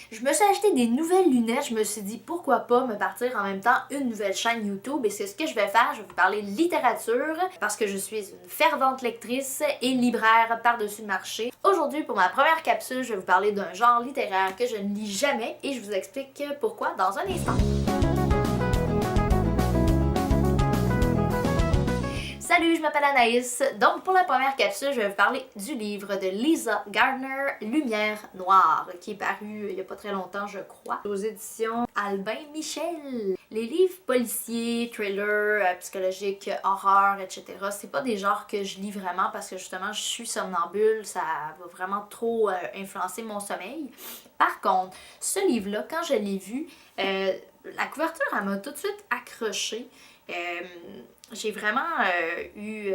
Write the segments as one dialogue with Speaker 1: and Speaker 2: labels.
Speaker 1: Je me suis acheté des nouvelles lunettes, je me suis dit pourquoi pas me partir en même temps une nouvelle chaîne YouTube et c'est ce que je vais faire, je vais vous parler de littérature parce que je suis une fervente lectrice et libraire par-dessus le marché. Aujourd'hui pour ma première capsule, je vais vous parler d'un genre littéraire que je ne lis jamais et je vous explique pourquoi dans un instant. Salut, je m'appelle Anaïs. Donc pour la première capsule, je vais vous parler du livre de Lisa Gardner, Lumière Noire, qui est paru il y a pas très longtemps, je crois, aux éditions Albin Michel. Les livres policiers, thrillers, psychologiques, horreur, etc., c'est pas des genres que je lis vraiment parce que justement je suis somnambule, ça va vraiment trop influencer mon sommeil. Par contre, ce livre-là, quand je l'ai vu, la couverture, elle m'a tout de suite accrochée. J'ai vraiment eu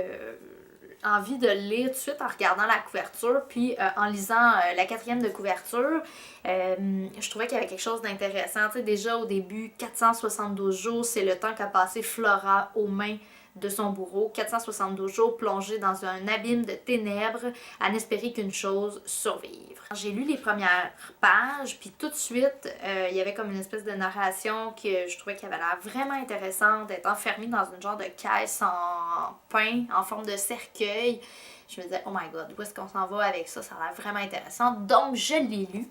Speaker 1: envie de le lire tout de suite en regardant la couverture, puis en lisant la quatrième de couverture, je trouvais qu'il y avait quelque chose d'intéressant. Tu sais, déjà au début, 472 jours, c'est le temps qu'a passé Flora aux mains de son bourreau. 472 jours plongée dans un abîme de ténèbres à n'espérer qu'une chose, survivre. J'ai lu les premières pages, puis tout de suite, il y avait comme une espèce de narration que je trouvais qui avait l'air vraiment intéressante, d'être enfermée dans une genre de caisse en pain, en forme de cercueil. Je me disais, oh my god, où est-ce qu'on s'en va avec ça? Ça a l'air vraiment intéressant. Donc, je l'ai lu.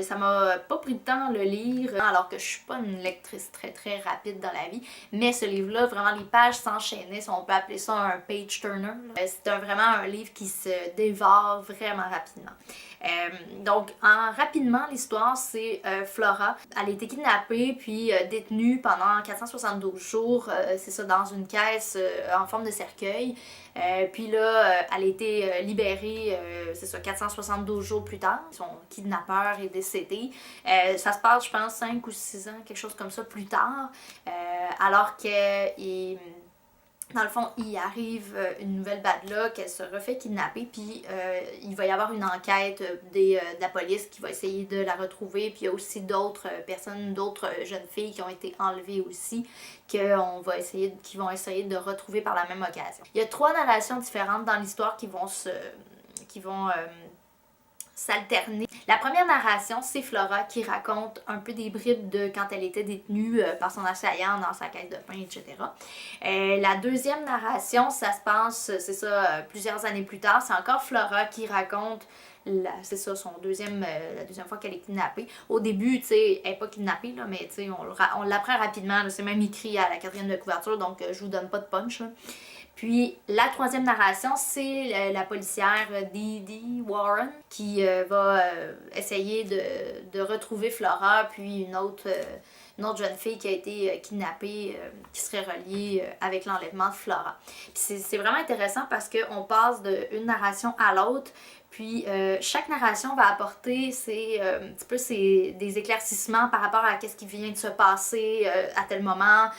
Speaker 1: Ça m'a pas pris de temps de le lire, alors que je suis pas une lectrice très très rapide dans la vie. Mais ce livre-là, vraiment, les pages s'enchaînaient. On peut appeler ça un page turner. C'est vraiment un livre qui se dévore vraiment rapidement. Donc, rapidement, l'histoire, c'est Flora. Elle a été kidnappée puis détenue pendant 472 jours. C'est ça, dans une caisse en forme de cercueil. Puis là, elle a été libérée, c'est ça, 472 jours plus tard. Son kidnappeur est décédé. Ça se passe, je pense, 5 ou 6 ans, quelque chose comme ça, plus tard. Alors que... Dans le fond, il arrive une nouvelle bad luck, elle se refait kidnapper, puis il va y avoir une enquête de la police qui va essayer de la retrouver, puis il y a aussi d'autres personnes, d'autres jeunes filles qui ont été enlevées aussi, qui vont essayer de retrouver par la même occasion. Il y a 3 narrations différentes dans l'histoire qui vont s'alterner. La première narration, c'est Flora qui raconte un peu des bribes de quand elle était détenue par son assaillant dans sa caisse de pain, etc. La deuxième narration, ça se passe, c'est ça, plusieurs années plus tard, c'est encore Flora qui raconte c'est ça, la deuxième fois qu'elle est kidnappée. Au début, tu sais, elle n'est pas kidnappée, là, mais tu sais, on l'apprend rapidement, c'est même écrit à la quatrième de couverture, donc je vous donne pas de punch, là. Puis la troisième narration, c'est la policière Dee Warren qui va essayer de retrouver Flora, puis une autre jeune fille qui a été kidnappée, qui serait reliée avec l'enlèvement de Flora. Puis c'est vraiment intéressant parce qu'on passe d'une narration à l'autre. Puis chaque narration va apporter un petit peu des éclaircissements par rapport à ce qui vient de se passer à tel moment.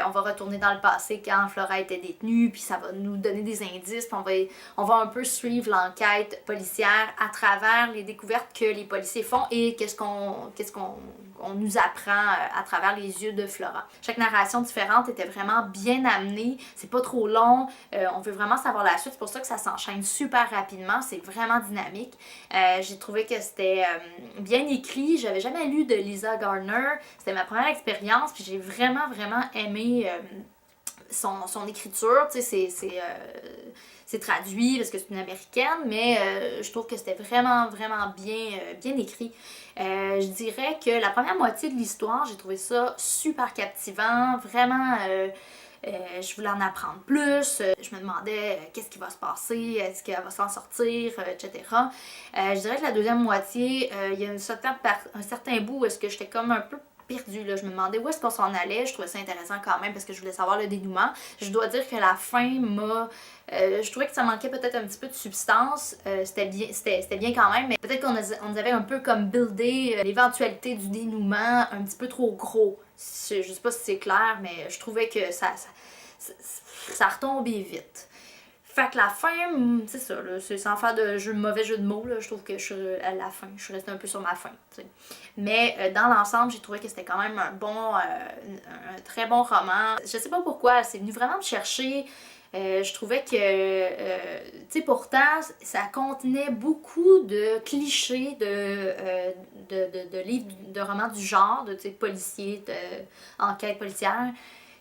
Speaker 1: On va retourner dans le passé quand Flora était détenue, puis ça va nous donner des indices, puis on va un peu suivre l'enquête policière à travers les découvertes que les policiers font et qu'est-ce qu'on nous apprend à travers les yeux de Flora. Chaque narration différente était vraiment bien amenée, c'est pas trop long, on veut vraiment savoir la suite, c'est pour ça que ça s'enchaîne super rapidement, c'est vraiment dynamique. J'ai trouvé que c'était bien écrit. J'avais jamais lu de Lisa Gardner. C'était ma première expérience. Puis j'ai vraiment aimé son écriture. Tu sais, c'est traduit parce que c'est une américaine, mais je trouve que c'était vraiment bien écrit. Je dirais que la première moitié de l'histoire, j'ai trouvé ça super captivant. Vraiment... je voulais en apprendre plus, je me demandais qu'est-ce qui va se passer, est-ce qu'elle va s'en sortir, etc. Je dirais que la deuxième moitié, il y a un certain bout où est-ce que j'étais comme un peu perdue, là. Je me demandais où est-ce qu'on s'en allait, je trouvais ça intéressant quand même parce que je voulais savoir le dénouement. Je dois dire que la fin je trouvais que ça manquait peut-être un petit peu de substance, c'était bien quand même, mais peut-être qu'on nous avait un peu comme buildé l'éventualité du dénouement un petit peu trop gros. Je sais pas si c'est clair, mais je trouvais que ça retombait vite. Fait que la fin, c'est ça, là, c'est sans faire de mauvais jeu de mots, là, je trouve que à la fin, je suis restée un peu sur ma fin, t'sais. Mais dans l'ensemble, j'ai trouvé que c'était quand même un très bon roman. Je sais pas pourquoi, c'est venu vraiment me chercher. Je trouvais que, tu sais, pourtant, ça contenait beaucoup de clichés de livres, de romans du genre, de, tu sais, policiers, enquête policière,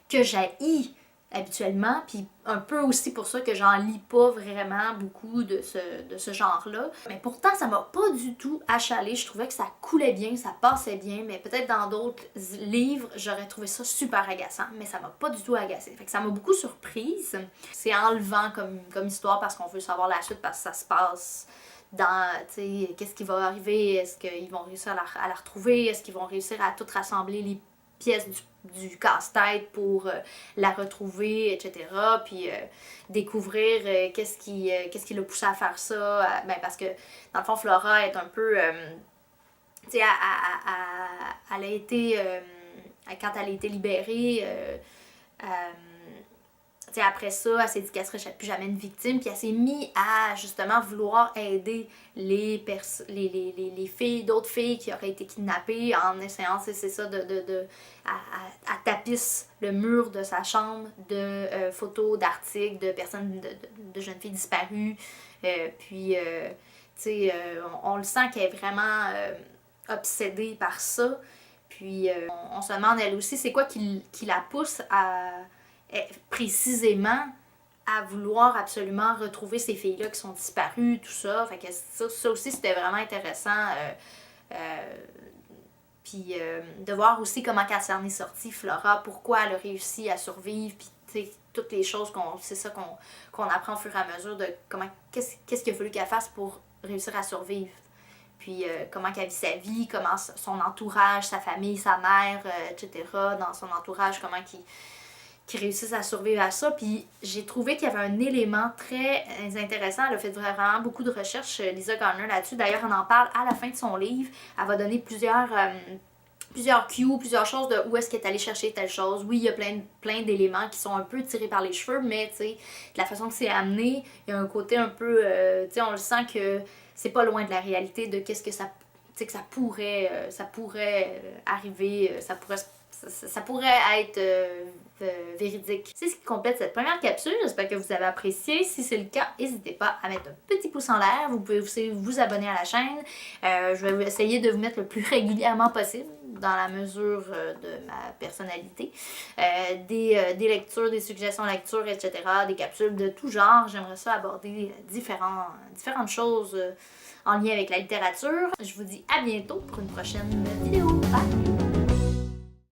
Speaker 1: que j'haïs habituellement, puis un peu aussi pour ça que j'en lis pas vraiment beaucoup de ce genre-là. Mais pourtant, ça m'a pas du tout achalé. Je trouvais que ça coulait bien, ça passait bien, mais peut-être dans d'autres livres, j'aurais trouvé ça super agaçant, mais ça m'a pas du tout agacé. Fait que ça m'a beaucoup surprise. C'est enlevant comme histoire parce qu'on veut savoir la suite, parce que ça se passe dans, tu sais, qu'est-ce qui va arriver, est-ce qu'ils vont réussir à la retrouver, est-ce qu'ils vont réussir à tout rassembler les pièces du casse-tête pour la retrouver, etc. Puis découvrir qu'est-ce qui l'a poussé à faire ça. Ben, parce que, dans le fond, Flora est un peu... tu sais, elle a été... quand elle a été libérée... T'sais, après ça, elle s'est dit qu'elle serait plus jamais une victime, puis elle s'est mise à justement vouloir aider les filles, d'autres filles qui auraient été kidnappées en essayant, c'est ça, à tapisse le mur de sa chambre de photos, d'articles, de personnes, de jeunes filles disparues. Puis, on le sent qu'elle est vraiment obsédée par ça. Puis, on se demande elle aussi, c'est quoi qui la pousse à précisément à vouloir absolument retrouver ces filles-là qui sont disparues, tout ça. Fait que ça aussi, c'était vraiment intéressant. Puis de voir aussi comment elle s'en est sortie, Flora, pourquoi elle a réussi à survivre, puis tu sais, toutes les choses qu'on apprend au fur et à mesure de comment qu'est-ce qu'il a fallu qu'elle fasse pour réussir à survivre. Puis comment qu'elle vit sa vie, comment son entourage, sa famille, sa mère, etc. Dans son entourage, comment qui réussissent à survivre à ça. Puis j'ai trouvé qu'il y avait un élément très intéressant. Elle a fait vraiment beaucoup de recherches, Lisa Garner, là-dessus. D'ailleurs, on en parle à la fin de son livre. Elle va donner plusieurs cues, plusieurs choses de où est-ce qu'elle est allée chercher telle chose. Oui, il y a plein d'éléments qui sont un peu tirés par les cheveux, mais tu sais, de la façon que c'est amené, il y a un côté un peu, tu sais, on le sent que c'est pas loin de la réalité de qu'est-ce que ça, tu sais, que ça pourrait arriver, ça pourrait être véridique. C'est ce qui complète cette première capsule. J'espère que vous avez apprécié. Si c'est le cas, n'hésitez pas à mettre un petit pouce en l'air. Vous pouvez aussi vous abonner à la chaîne. Je vais essayer de vous mettre le plus régulièrement possible dans la mesure de ma personnalité. Des lectures, des suggestions de lecture, etc. Des capsules de tout genre. J'aimerais ça aborder différentes choses en lien avec la littérature. Je vous dis à bientôt pour une prochaine vidéo. Bye!